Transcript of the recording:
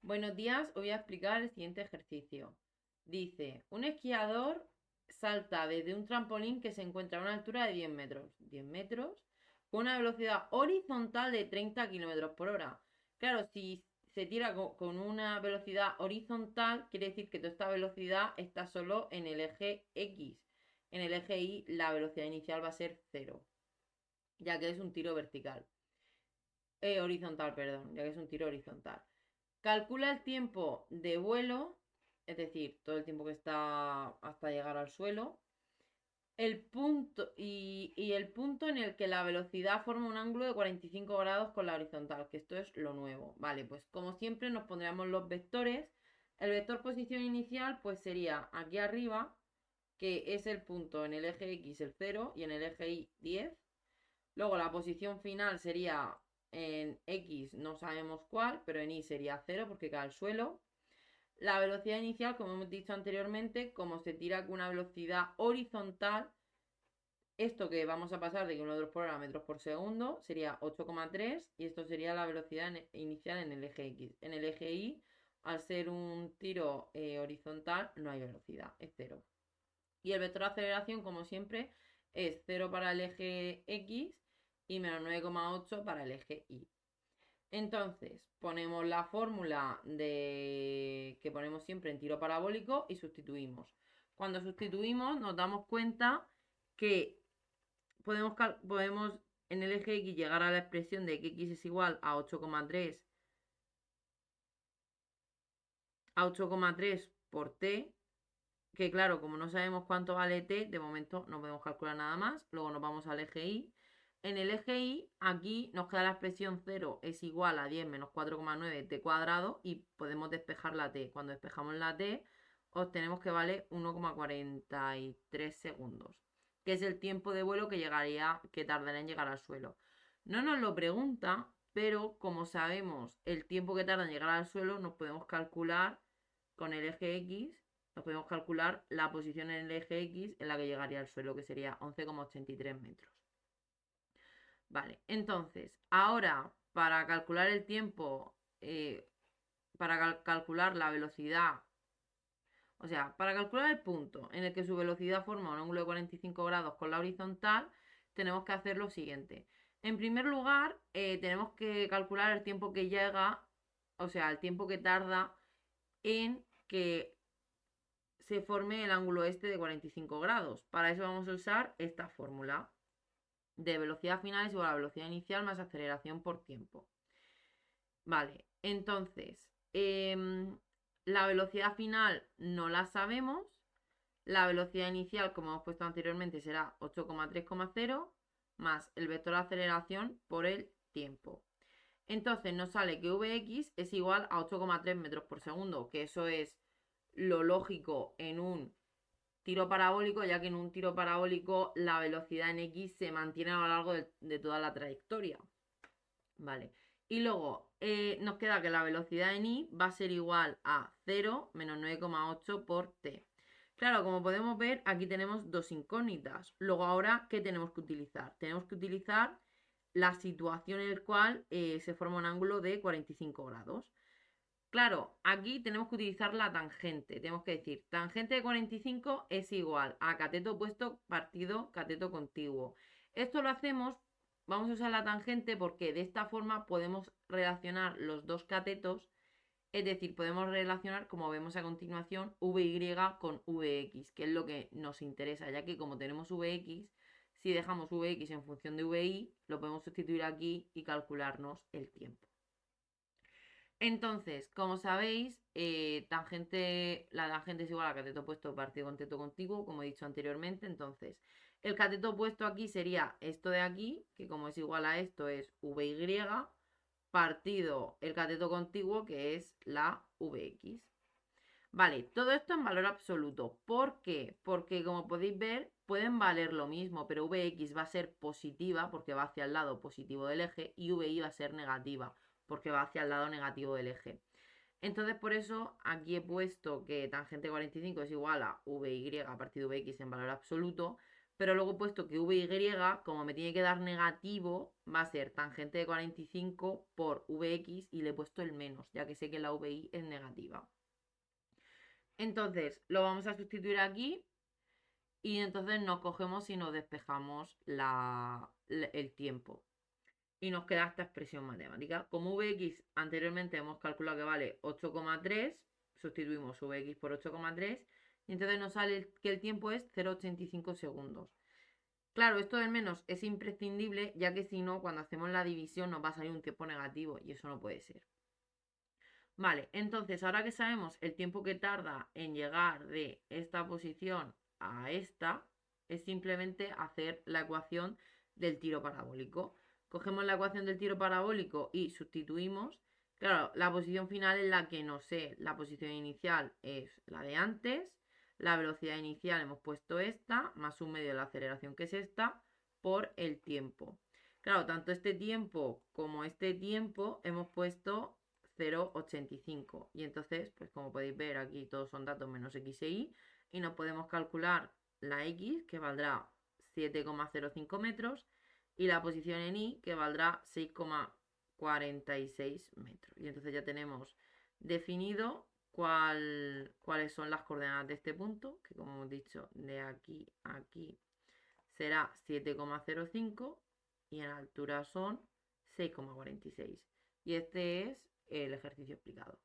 Buenos días, os voy a explicar el siguiente ejercicio. Dice, un esquiador salta desde un trampolín que se encuentra a una altura de 10 metros. 10 metros con una velocidad horizontal de 30 kilómetros por hora. Claro, si se tira con una velocidad horizontal, quiere decir que toda esta velocidad está solo en el eje X. En el eje Y la velocidad inicial va a ser cero, ya que es un tiro vertical. Horizontal, perdón, ya que es un tiro horizontal. Calcula el tiempo de vuelo, es decir, todo el tiempo que está hasta llegar al suelo, el punto y el punto en el que la velocidad forma un ángulo de 45 grados con la horizontal, que esto es lo nuevo. Vale, pues como siempre nos pondríamos los vectores. El vector posición inicial pues sería aquí arriba, que es el punto en el eje X el 0 y en el eje Y 10. Luego la posición final sería en X, no sabemos cuál, pero en Y sería 0 porque cae al suelo. La velocidad inicial, como hemos dicho anteriormente, como se tira con una velocidad horizontal, esto que vamos a pasar de kilómetros por hora a metros por segundo sería 8,3 y esto sería la velocidad inicial en el eje X. En el eje Y, al ser un tiro horizontal, no hay velocidad, es 0. Y el vector de aceleración, como siempre, es 0 para el eje X y menos 9,8 para el eje Y. Entonces, ponemos la fórmula que ponemos siempre en tiro parabólico y sustituimos. Cuando sustituimos nos damos cuenta que podemos en el eje X llegar a la expresión de que X es igual a 8,3 por T, que claro, como no sabemos cuánto vale t, de momento no podemos calcular nada más. Luego nos vamos al eje y. En el eje y, aquí nos queda la expresión 0 es igual a 10 menos 4,9 t cuadrado y podemos despejar la t. Cuando despejamos la t, obtenemos que vale 1,43 segundos, que es el tiempo de vuelo que tardará en llegar al suelo. No nos lo pregunta, pero como sabemos el tiempo que tarda en llegar al suelo, nos podemos calcular con el eje X, nos podemos calcular la posición en el eje X en la que llegaría al suelo, que sería 11,83 metros. Vale, entonces, ahora para calcular el tiempo, para calcular la velocidad, o sea, para calcular el punto en el que su velocidad forma un ángulo de 45 grados con la horizontal, tenemos que hacer lo siguiente. En primer lugar, tenemos que calcular el tiempo que llega, o sea, el tiempo que tarda en que se forme el ángulo este de 45 grados. Para eso vamos a usar esta fórmula de velocidad final es igual a velocidad inicial más aceleración por tiempo. Vale, entonces, la velocidad final no la sabemos. La velocidad inicial, como hemos puesto anteriormente, será 8,3,0 más el vector de aceleración por el tiempo. Entonces nos sale que Vx es igual a 8,3 metros por segundo, que eso es lo lógico en un tiro parabólico, ya que en un tiro parabólico la velocidad en X se mantiene a lo largo de toda la trayectoria. Vale. Y luego nos queda que la velocidad en Y va a ser igual a 0 menos 9,8 por T. Claro, como podemos ver, aquí tenemos dos incógnitas. Luego ahora, ¿qué tenemos que utilizar? Tenemos que utilizar la situación en la cual se forma un ángulo de 45 grados. Claro, aquí tenemos que utilizar la tangente. Tenemos que decir, tangente de 45 es igual a cateto opuesto partido cateto contiguo. Esto lo hacemos, vamos a usar la tangente porque de esta forma podemos relacionar los dos catetos, es decir, podemos relacionar, como vemos a continuación, VY con VX, que es lo que nos interesa, ya que como tenemos VX, si dejamos VX en función de VY, lo podemos sustituir aquí y calcularnos el tiempo. Entonces, como sabéis, la tangente es igual a cateto opuesto partido con teto contiguo, como he dicho anteriormente. Entonces, el cateto opuesto aquí sería esto de aquí, que como es igual a esto es VY, partido el cateto contiguo, que es la VX. Vale, todo esto en valor absoluto. ¿Por qué? Porque como podéis ver, pueden valer lo mismo, pero Vx va a ser positiva porque va hacia el lado positivo del eje y Vi va a ser negativa porque va hacia el lado negativo del eje. Entonces, por eso aquí he puesto que tangente 45 es igual a Vy partido Vx en valor absoluto, pero luego he puesto que VY, como me tiene que dar negativo, va a ser tangente de 45 por VX y le he puesto el menos, ya que sé que la VY es negativa. Entonces, lo vamos a sustituir aquí y entonces nos cogemos y nos despejamos el tiempo. Y nos queda esta expresión matemática. Como Vx anteriormente hemos calculado que vale 8,3, sustituimos Vx por 8,3 y entonces nos sale que el tiempo es 0,85 segundos. Claro, esto del menos es imprescindible, ya que si no, cuando hacemos la división nos va a salir un tiempo negativo y eso no puede ser. Vale, entonces ahora que sabemos el tiempo que tarda en llegar de esta posición a esta, es simplemente hacer la ecuación del tiro parabólico. Cogemos la ecuación del tiro parabólico y sustituimos. Claro, la posición final es la que no sé. La posición inicial es la de antes. La velocidad inicial hemos puesto esta, más un medio de la aceleración que es esta, por el tiempo. Claro, tanto este tiempo como este tiempo hemos puesto 0,85. Y entonces, pues como podéis ver, aquí todos son datos menos x e y. Y nos podemos calcular la x, que valdrá 7,05 metros. Y la posición en y, que valdrá 6,46 metros. Y entonces ya tenemos definido cuáles son las coordenadas de este punto, que como hemos dicho, de aquí a aquí será 7,05 y en altura son 6,46. Y este es el ejercicio explicado.